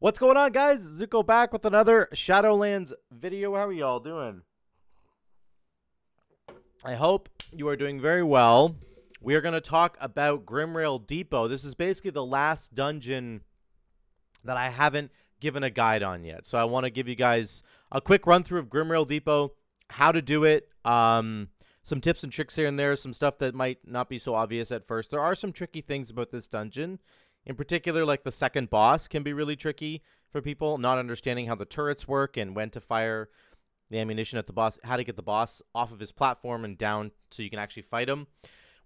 What's going on, guys? Zuko back with another Shadowlands video. How are y'all doing? I hope you are doing very well. We are going to talk about Grimrail Depot. This is basically the last dungeon that I haven't given a guide on yet. So I want to give you guys a quick run through of Grimrail Depot, how to do it, some tips and tricks here and there, some stuff that might not be so obvious at first. There are some tricky things about this dungeon. In particular, like the second boss can be really tricky for people, not understanding how the turrets work and when to fire the ammunition at the boss, how to get the boss off of his platform and down so you can actually fight him.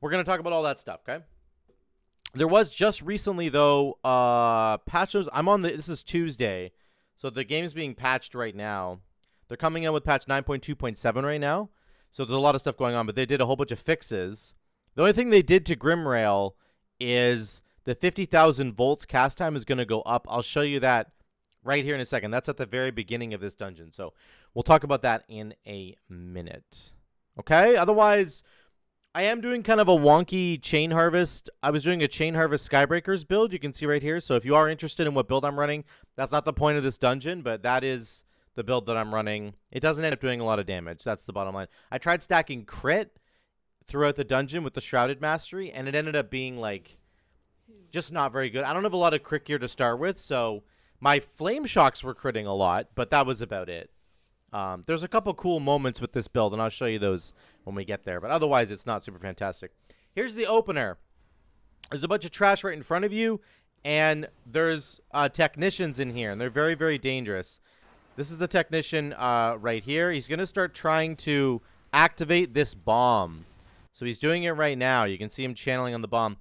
We're going to talk about all that stuff, okay? There was just recently, though, patch notes. This is Tuesday, so the game's being patched right now. They're coming in with patch 9.2.7 right now, so there's a lot of stuff going on, but they did a whole bunch of fixes. The only thing they did to Grimrail is the 50,000 volts cast time is going to go up. I'll show you that right here in a second. That's at the very beginning of this dungeon. So we'll talk about that in a minute. Okay? Otherwise, I am doing kind of a wonky chain harvest. I was doing a chain harvest Skybreakers build. You can see right here. So if you are interested in what build I'm running, that's not the point of this dungeon, but that is the build that I'm running. It doesn't end up doing a lot of damage. That's the bottom line. I tried stacking crit throughout the dungeon with the Shrouded Mastery, and it ended up being like just not very good. I don't have a lot of crit gear to start with, so my flame shocks were critting a lot, but that was about it. There's a couple cool moments with this build, and I'll show you those when we get there, but otherwise it's not super fantastic. Here's the opener. There's a bunch of trash right in front of you, and there's technicians in here, and they're very, very dangerous. This is the technician right here. He's going to start trying to activate this bomb. So he's doing it right now. You can see him channeling on the bomb.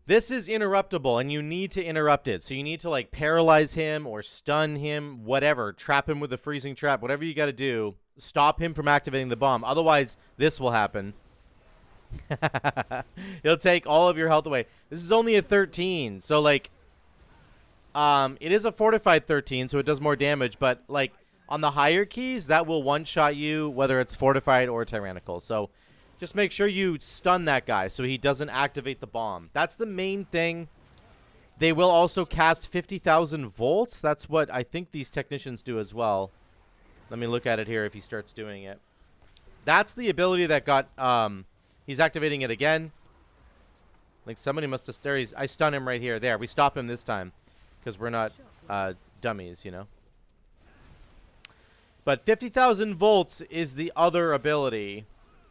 This is interruptible, and you need to interrupt it. So you need to, like, paralyze him or stun him, whatever. Trap him with a freezing trap. Whatever you got to do. Stop him from activating the bomb. Otherwise, this will happen. He'll take all of your health away. This is only a 13. So, like, it is a fortified 13, so it does more damage. But, like, on the higher keys, that will one-shot you, whether it's fortified or tyrannical. So just make sure you stun that guy so he doesn't activate the bomb. That's the main thing. They will also cast 50,000 volts. That's what I think these technicians do as well. Let me look at it here if he starts doing it. That's the ability that got... he's activating it again. Like somebody must have... There I stun him right here. There, we stop him this time. Because we're not dummies, you know. But 50,000 volts is the other ability.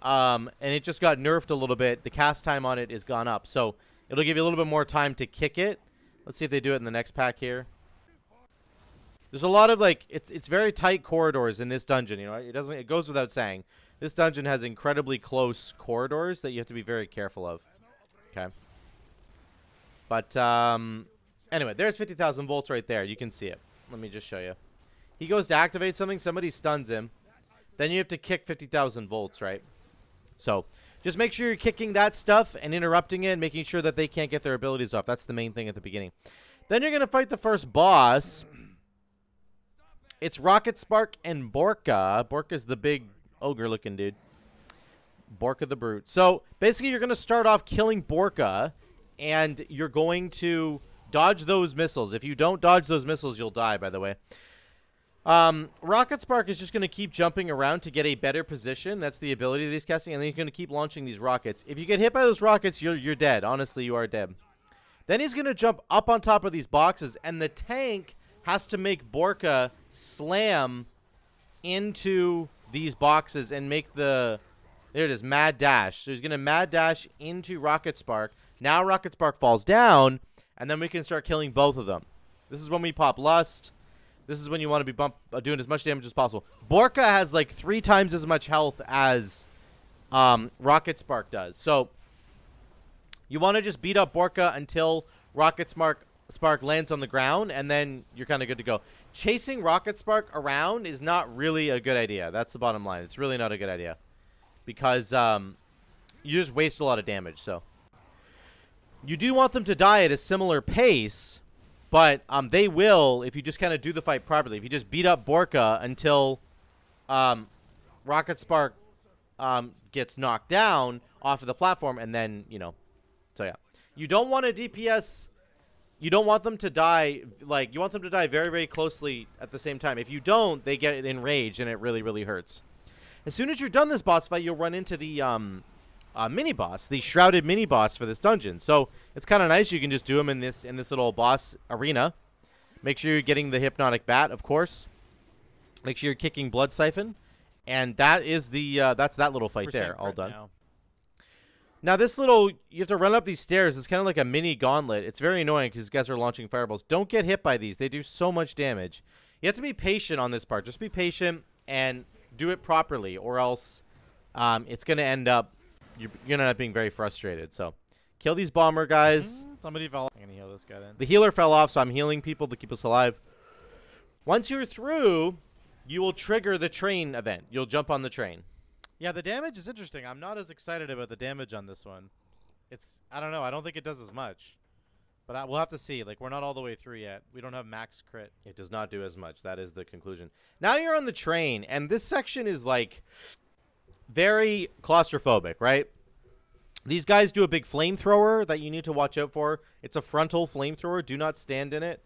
And it just got nerfed a little bit. The cast time on it is gone up. So it'll give you a little bit more time to kick it. Let's see if they do it in the next pack here. There's a lot of, like, it's very tight corridors in this dungeon, you know. It goes without saying. This dungeon has incredibly close corridors that you have to be very careful of. Okay. But anyway, there's 50,000 volts right there. You can see it. Let me just show you. He goes to activate something, somebody stuns him. Then you have to kick 50,000 volts, right? So just make sure you're kicking that stuff and interrupting it, making sure that they can't get their abilities off. That's the main thing at the beginning. Then you're going to fight the first boss. It's Rocketspark and Borka. Borka's the big ogre-looking dude. Borka the Brute. So basically you're going to start off killing Borka, and you're going to dodge those missiles. If you don't dodge those missiles, you'll die, by the way. Rocketspark is just going to keep jumping around to get a better position. That's the ability that he's casting, and then he's going to keep launching these rockets. If you get hit by those rockets, you're dead. Honestly, you are dead. Then he's going to jump up on top of these boxes, and the tank has to make Borka slam into these boxes and make the... There it is, mad dash. So he's going to mad dash into Rocketspark. Now Rocketspark falls down, and then we can start killing both of them. This is when we pop Lust. This is when you want to be doing as much damage as possible. Borka has like 3 times as much health as Rocketspark does. So you want to just beat up Borka until Rocketspark lands on the ground, and then you're kind of good to go. Chasing Rocketspark around is not really a good idea. That's the bottom line. It's really not a good idea. Because you just waste a lot of damage. So you do want them to die at a similar pace, but they will if you just kind of do the fight properly. If you just beat up Borka until Rocketspark gets knocked down off of the platform, and then, you know. So, yeah. You don't want to DPS you don't want them to die, like, you want them to die very, very closely at the same time. If you don't, they get enraged, and it really, really hurts. As soon as you're done this boss fight, you'll run into the mini-boss, the Shrouded Miniboss for this dungeon. So it's kind of nice. You can just do them in this little boss arena. Make sure you're getting the Hypnotic Bat, of course. Make sure you're kicking Blood Siphon. And that is the that's that little fight there, all done. Now this little, you have to run up these stairs. It's kind of like a mini gauntlet. It's very annoying because these guys are launching fireballs. Don't get hit by these. They do so much damage. You have to be patient on this part. Just be patient and do it properly, or else it's going to end up, you're going to end up being very frustrated. So kill these bomber guys. Somebody fell. I'm going to heal this guy then. The healer fell off, so I'm healing people to keep us alive. Once you're through, you will trigger the train event. You'll jump on the train. Yeah, the damage is interesting. I'm not as excited about the damage on this one. I don't know. I don't think it does as much. But we'll have to see. Like, we're not all the way through yet. We don't have max crit. It does not do as much. That is the conclusion. Now you're on the train, and this section is, like, very claustrophobic, right? These guys do a big flamethrower that you need to watch out for. It's a frontal flamethrower. Do not stand in it.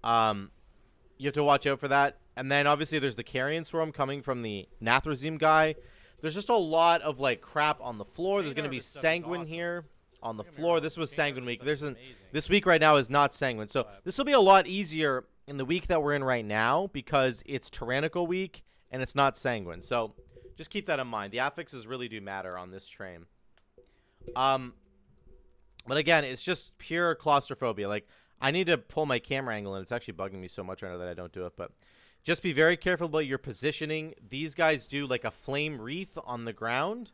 You have to watch out for that. And then, obviously, there's the Carrion Swarm coming from the Nathrezim guy. There's just a lot of, like, crap on the floor. There's going to be Sanguine here on the floor. This was Sanguine week. This week right now is not Sanguine. So this will be a lot easier in the week that we're in right now because it's Tyrannical week and it's not Sanguine. So just keep that in mind. The affixes really do matter on this train. But again, it's just pure claustrophobia. Like, I need to pull my camera angle, and it's actually bugging me so much right now that I don't do it. But just be very careful about your positioning. These guys do like a flame wreath on the ground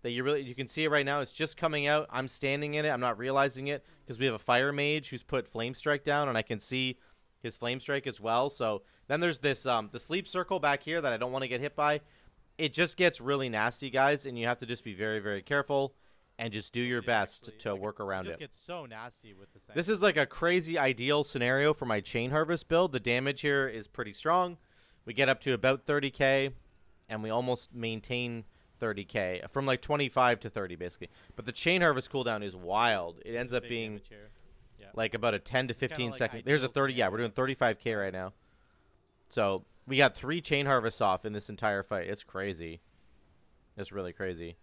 that you can see it right now. It's just coming out. I'm standing in it. I'm not realizing it because we have a fire mage who's put flame strike down, and I can see his flame strike as well. So then there's this the sleep circle back here that I don't want to get hit by. It just gets really nasty, guys, and you have to just be very, very careful and just do your best to work around it. It just gets so nasty with the. This is like a crazy ideal scenario for my Chain Harvest build. The damage here is pretty strong. We get up to about 30k, and we almost maintain 30k from like 25 to 30 basically. But the Chain Harvest cooldown is wild. It ends up being like about a 10 to 15 second. There's a 30. Yeah, we're doing 35k right now. So we got 3 Chain Harvests off in this entire fight. It's crazy. It's really crazy.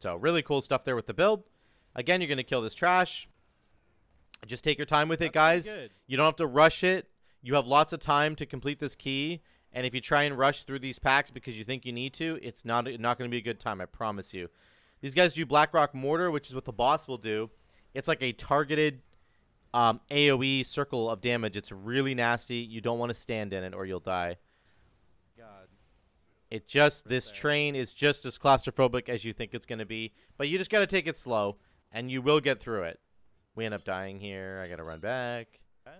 So really cool stuff there with the build. Again, you're going to kill this trash. Just take your time with it, guys. You don't have to rush it. You have lots of time to complete this key. And if you try and rush through these packs because you think you need to, it's not going to be a good time, I promise you. These guys do Blackrock Mortar, which is what the boss will do. It's like a targeted AoE circle of damage. It's really nasty. You don't want to stand in it or you'll die. God. It just, this train is just as claustrophobic as you think it's going to be. But you just got to take it slow, and you will get through it. We end up dying here. I got to run back. Okay.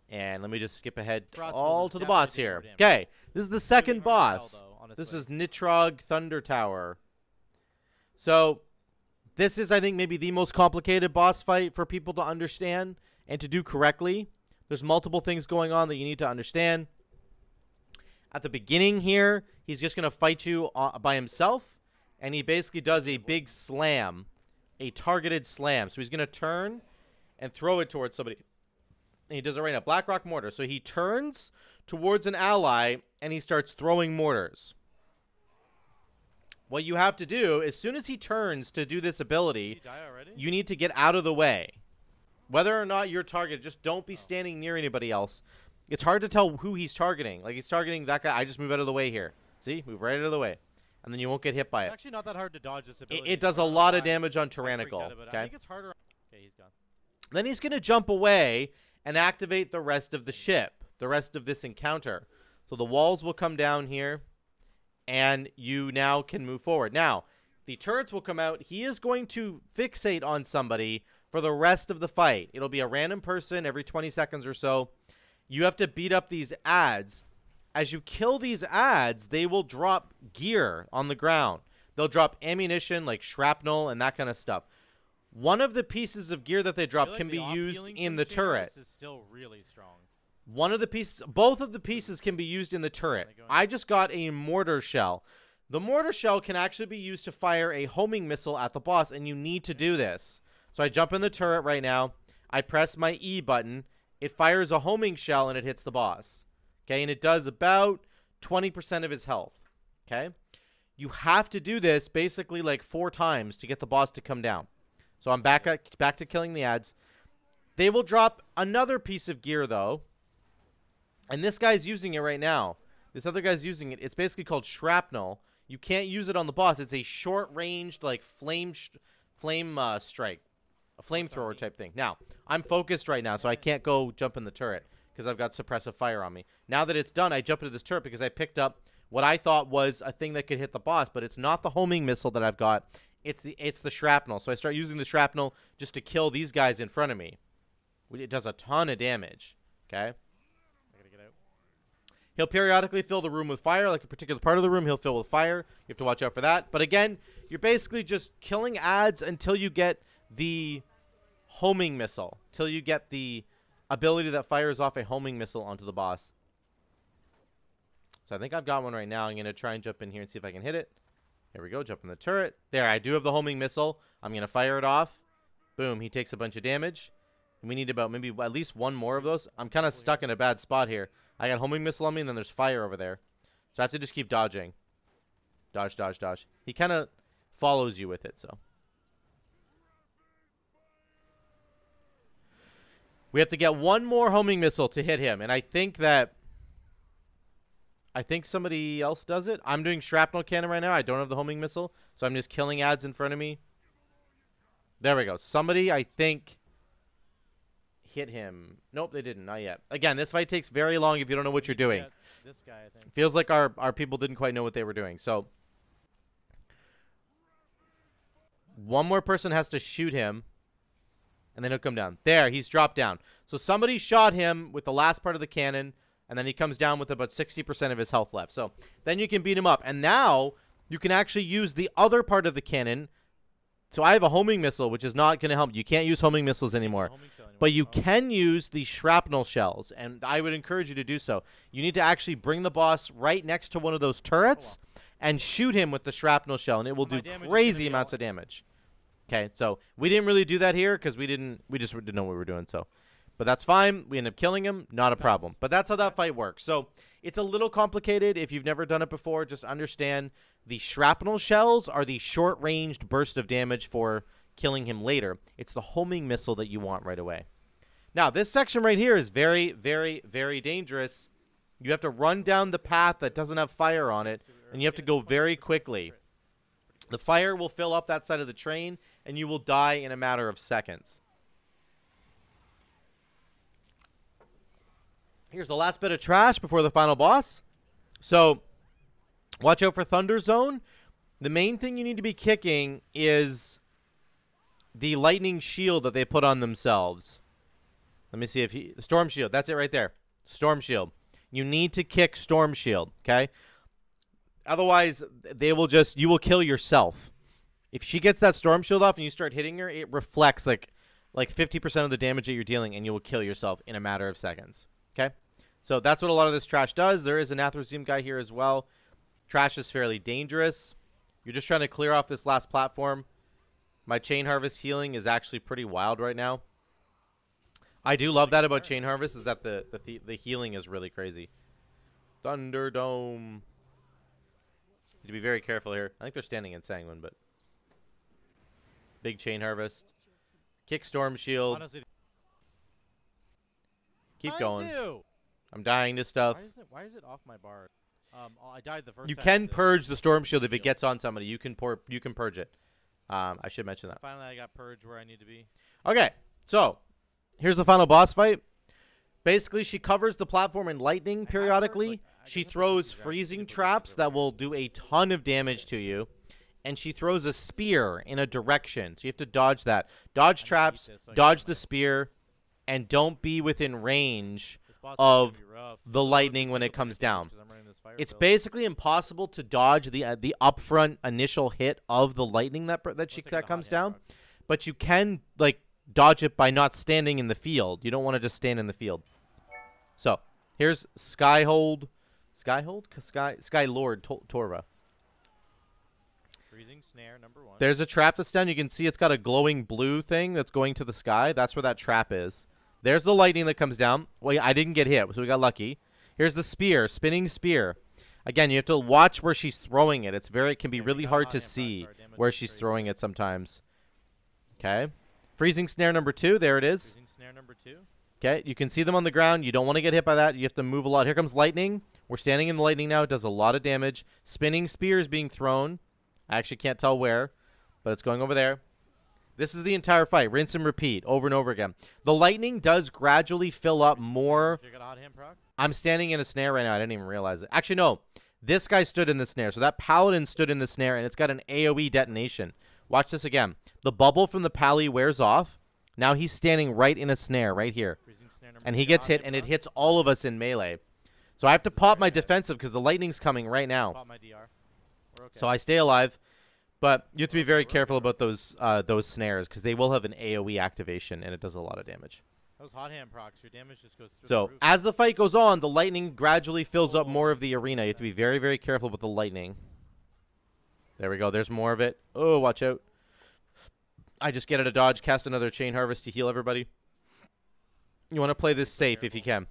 And let me just skip ahead all to the boss here. Okay, this is the second boss. This is Nitrogg Thundertower. So this is, I think, maybe the most complicated boss fight for people to understand and to do correctly. There's multiple things going on that you need to understand. At the beginning here, he's just going to fight you by himself, and he basically does a big slam, a targeted slam. So he's going to turn and throw it towards somebody. And he does it right now. Blackrock Mortar. So he turns towards an ally, and he starts throwing mortars. What you have to do, as soon as he turns to do this ability, you need to get out of the way. Whether or not you're targeted, just don't be standing near anybody else. It's hard to tell who he's targeting. Like, he's targeting that guy. I just move out of the way here. See? Move right out of the way. And then you won't get hit by it. It's actually not that hard to dodge this ability. It does a lot of damage on Tyrannical. Okay? I think it's harder. Okay, he's gone. Then he's going to jump away and activate the rest of the ship, the rest of this encounter. So the walls will come down here, and you now can move forward. Now, the turrets will come out. He is going to fixate on somebody for the rest of the fight. It'll be a random person every 20 seconds or so. You have to beat up these ads. As you kill these ads, they will drop gear on the ground. They'll drop ammunition like shrapnel and that kind of stuff. One of the pieces of gear that they drop can be used in the turret. Is still really strong. One of the pieces, both of the pieces can be used in the turret. I just got a mortar shell. The mortar shell can actually be used to fire a homing missile at the boss, and you need to do this. So I jump in the turret right now. I press my E button. It fires a homing shell and it hits the boss. Okay, and it does about 20% of his health. Okay, you have to do this basically like 4 times to get the boss to come down. So I'm back to killing the ads. They will drop another piece of gear though, and this guy's using it right now. This other guy's using it. It's basically called shrapnel. You can't use it on the boss. It's a short-ranged like flame strike, a flamethrower type thing. Now I'm focused right now, so I can't go jump in the turret because I've got suppressive fire on me. Now that it's done, I jump into this turret because I picked up what I thought was a thing that could hit the boss, but it's not the homing missile that I've got. It's the shrapnel. So I start using the shrapnel just to kill these guys in front of me. It does a ton of damage. Okay. I gotta get out. He'll periodically fill the room with fire, like a particular part of the room he'll fill with fire. You have to watch out for that. But again, you're basically just killing ads until you get the homing missile, till you get the ability that fires off a homing missile onto the boss. So I think I've got one right now. I'm going to try and jump in here and see if I can hit it. Here we go. Jump in the turret. There, I do have the homing missile. I'm going to fire it off. Boom. He takes a bunch of damage. And we need about maybe at least one more of those. I'm kind of stuck in a bad spot here. I got homing missile on me, and then there's fire over there. So I have to just keep dodging. Dodge, dodge, dodge. He kind of follows you with it, so. We have to get one more homing missile to hit him, and I think somebody else does it. I'm doing shrapnel cannon right now. I don't have the homing missile, so I'm just killing ads in front of me. There we go. Somebody, I think, hit him. Nope, they didn't. Not yet. Again, this fight takes very long if you don't know what you're doing. This guy, I think. Feels like our people didn't quite know what they were doing. So one more person has to shoot him, and then he'll come down. There, he's dropped down. So somebody shot him with the last part of the cannon, and then he comes down with about 60% of his health left. So then you can beat him up. And now you can actually use the other part of the cannon. So I have a homing missile, which is not going to help. You can't use homing missiles anymore. But you can use the shrapnel shells, and I would encourage you to do so. You need to actually bring the boss right next to one of those turrets and shoot him with the shrapnel shell, and it will do crazy amounts of damage. Okay, so we didn't really do that here because we just didn't know what we were doing. So, but that's fine. We end up killing him, not a problem. But that's how that fight works. So it's a little complicated. If you've never done it before, just understand the shrapnel shells are the short-ranged burst of damage for killing him later. It's the homing missile that you want right away. Now, this section right here is very, very, very dangerous. You have to run down the path that doesn't have fire on it, and you have to go very quickly. The fire will fill up that side of the train, and you will die in a matter of seconds. Here's the last bit of trash before the final boss. So, watch out for Thunder Zone. The main thing you need to be kicking is the lightning shield that they put on themselves. Let me see if he... Storm Shield. That's it right there. Storm Shield. You need to kick Storm Shield, okay? Otherwise, they will just... You will kill yourself. If she gets that Storm Shield off and you start hitting her, it reflects like 50% of the damage that you're dealing, and you will kill yourself in a matter of seconds, okay? So that's what a lot of this trash does. There is an Athroseme guy here as well. Trash is fairly dangerous. You're just trying to clear off this last platform. My Chain Harvest healing is actually pretty wild right now. I do love that about Chain Harvest, is that the healing is really crazy. Thunderdome. Need to be very careful here. I think they're standing in Sanguine, but big Chain Harvest. Kick Storm Shield. Honestly, Keep going. I'm dying to stuff. Why is it off my bar? I died the first You time. can purge the Storm Shield if it gets on somebody. You can purge it. I should mention that. Finally, I got purged where I need to be. Okay, so here's the final boss fight. Basically, she covers the platform in lightning periodically. She throws freezing traps that will do a ton of damage to you. And she throws a spear in a direction. So you have to dodge that. Dodge traps, dodge the spear, and don't be within range of the lightning when it comes down. It's basically impossible to dodge the upfront initial hit of the lightning that comes down. But you can like dodge it by not standing in the field. You don't want to just stand in the field. So here's Skylord Tovra. Freezing snare number 1. There's a trap that's down. You can see it's got a glowing blue thing that's going to the sky. That's where that trap is. There's the lightning that comes down. Well, I didn't get hit, so we got lucky. Here's the spear, spinning spear. Again, you have to watch where she's throwing it. It can be really hard to see where she's throwing it sometimes. Okay. Freezing snare number 2. There it is. Freezing snare number 2. Okay. You can see them on the ground. You don't want to get hit by that. You have to move a lot. Here comes lightning. We're standing in the lightning now. It does a lot of damage. Spinning spear is being thrown. I actually can't tell where, but it's going over there. This is the entire fight. Rinse and repeat over and over again. The lightning does gradually fill up more. You got odd hand proc? I'm standing in a snare right now. I didn't even realize it. Actually, no. This guy stood in the snare. So that paladin stood in the snare, and it's got an AoE detonation. Watch this again. The bubble from the pally wears off. Now he's standing right in a snare right here. And he gets hit, and it hits all of us in melee. So I have to pop my defensive because the lightning's coming right now. Pop my DR. We're okay. So I stay alive. But you have to be very careful about those snares because they will have an AoE activation, and it does a lot of damage. Those hot hand procs, your damage just goes through So the roof. as the fight goes on, the lightning gradually fills up more of the arena. You have to be very, very careful with the lightning. There we go. There's more of it. Oh, watch out. I just get out of dodge, cast another Chain Harvest to heal everybody. You want to play this safe if you can.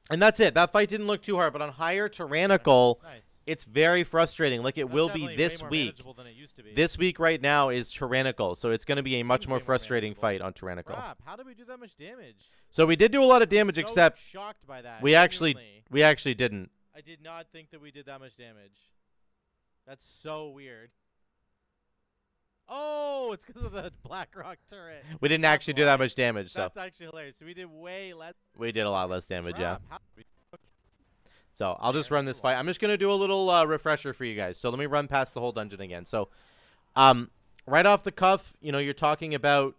And that's it. That fight didn't look too hard, but on higher Tyrannical, Nice. it's very frustrating. Like it That's will be definitely this way more week. manageable than it used to be. This week right now is Tyrannical, so it's going to be a much Seems more way more frustrating manageable. fight on Tyrannical. Rob, how did we do that much damage? So we did do a lot of damage, So except shocked by that. we actually didn't. I did not think that we did that much damage. That's so weird. Oh, it's because of the Blackrock turret. We didn't That's actually do that why. much damage, so That's actually hilarious. So we did way less. we did a lot less damage, yeah. Rob, how- So I'll just run this fight. I'm just going to do a little refresher for you guys. So let me run past the whole dungeon again. So right off the cuff, you know, you're talking about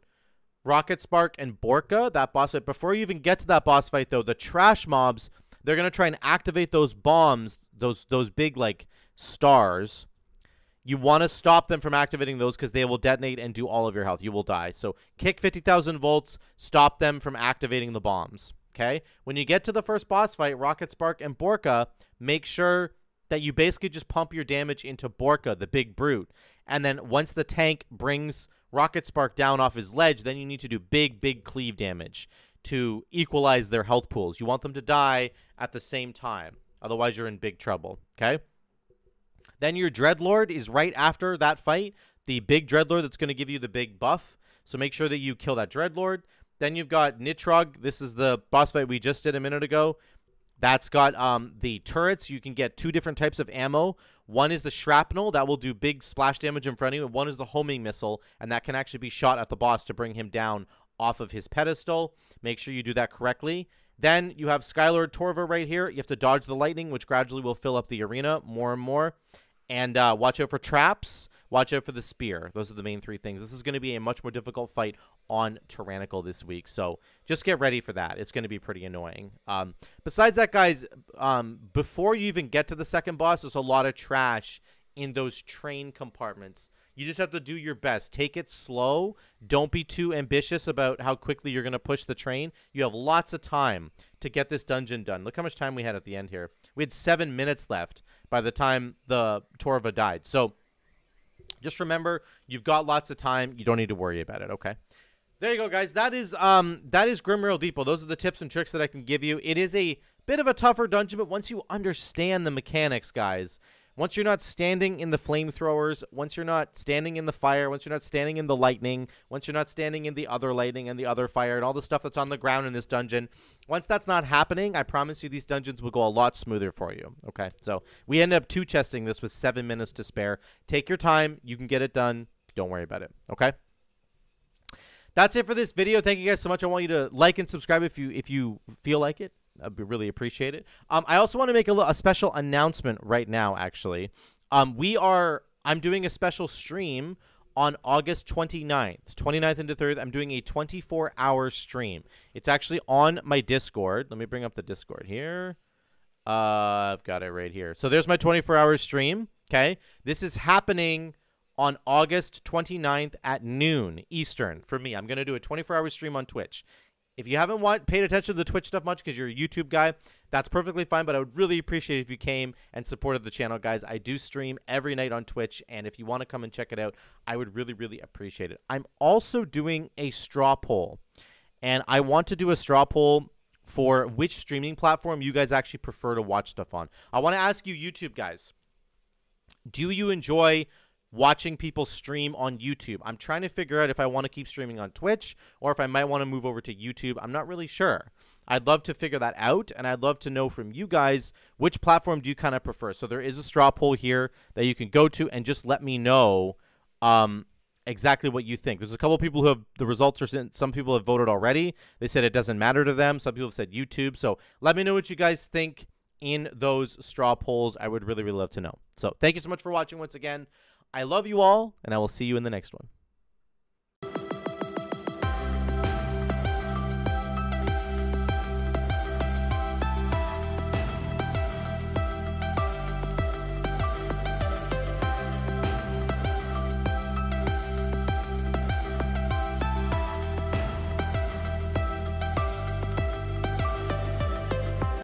Rocketspark and Borka, that boss fight. Before you even get to that boss fight, though, the trash mobs, they're going to try and activate those bombs, those big, like, stars. You want to stop them from activating those because they will detonate and do all of your health. You will die. So kick 50,000 volts, stop them from activating the bombs. Okay? When you get to the first boss fight, Rocketspark and Borka, make sure that you basically just pump your damage into Borka, the big brute. And then once the tank brings Rocketspark down off his ledge, then you need to do big cleave damage to equalize their health pools. You want them to die at the same time. Otherwise, you're in big trouble. Okay? Then your Dreadlord is right after that fight. The big Dreadlord that's going to give you the big buff. So make sure that you kill that Dreadlord. Then you've got Nitrogg. This is the boss fight we just did a minute ago. That's got the turrets. You can get 2 different types of ammo. One is the shrapnel. That will do big splash damage in front of you. And one is the homing missile. And that can actually be shot at the boss to bring him down off of his pedestal. Make sure you do that correctly. Then you have Skylord Tovra right here. You have to dodge the lightning, which gradually will fill up the arena more and more. And watch out for traps. Watch out for the spear. Those are the main 3 things. This is going to be a much more difficult fight on Tyrannical this week. So just get ready for that. It's going to be pretty annoying. Besides that, guys, before you even get to the second boss, there's a lot of trash in those train compartments. You just have to do your best. Take it slow. Don't be too ambitious about how quickly you're going to push the train. You have lots of time to get this dungeon done. Look how much time we had at the end here. We had 7 minutes left by the time the Tovra died. So just remember, you've got lots of time. You don't need to worry about it, okay? There you go, guys. That is Grimrail Depot. Those are the tips and tricks that I can give you. It is a bit of a tougher dungeon, but once you understand the mechanics, guys, once you're not standing in the flamethrowers, once you're not standing in the fire, once you're not standing in the lightning, once you're not standing in the other lightning and the other fire and all the stuff that's on the ground in this dungeon, once that's not happening, I promise you these dungeons will go a lot smoother for you. Okay, so we ended up 2-chesting this with 7 minutes to spare. Take your time. You can get it done. Don't worry about it. Okay? That's it for this video. Thank you guys so much. I want you to like and subscribe if you feel like it. I'd really appreciate it. I also want to make a special announcement right now, actually. I'm doing a special stream on August 29th. 29th into 3rd, I'm doing a 24-hour stream. It's actually on my Discord. Let me bring up the Discord here. I've got it right here. So there's my 24-hour stream, okay? This is happening on August 29th at noon Eastern for me. I'm going to do a 24-hour stream on Twitch. If you haven't paid attention to the Twitch stuff much because you're a YouTube guy, that's perfectly fine, but I would really appreciate it if you came and supported the channel, guys. I do stream every night on Twitch, and if you want to come and check it out, I would really, really appreciate it. I'm also doing a straw poll, and I want to do a straw poll for which streaming platform you guys actually prefer to watch stuff on. I want to ask you, YouTube guys, do you enjoy watching people stream on YouTube? I'm trying to figure out if I want to keep streaming on Twitch or if I might want to move over to YouTube. I'm not really sure. I'd love to figure that out, and I'd love to know from you guys which platform do you kind of prefer. So there is a straw poll here that you can go to and just let me know exactly what you think. There's a couple of people who have the results are some people have voted already. They said it doesn't matter to them. Some people have said YouTube. So let me know what you guys think in those straw polls. I would really, really love to know. So thank you so much for watching once again. I love you all, and I will see you in the next one.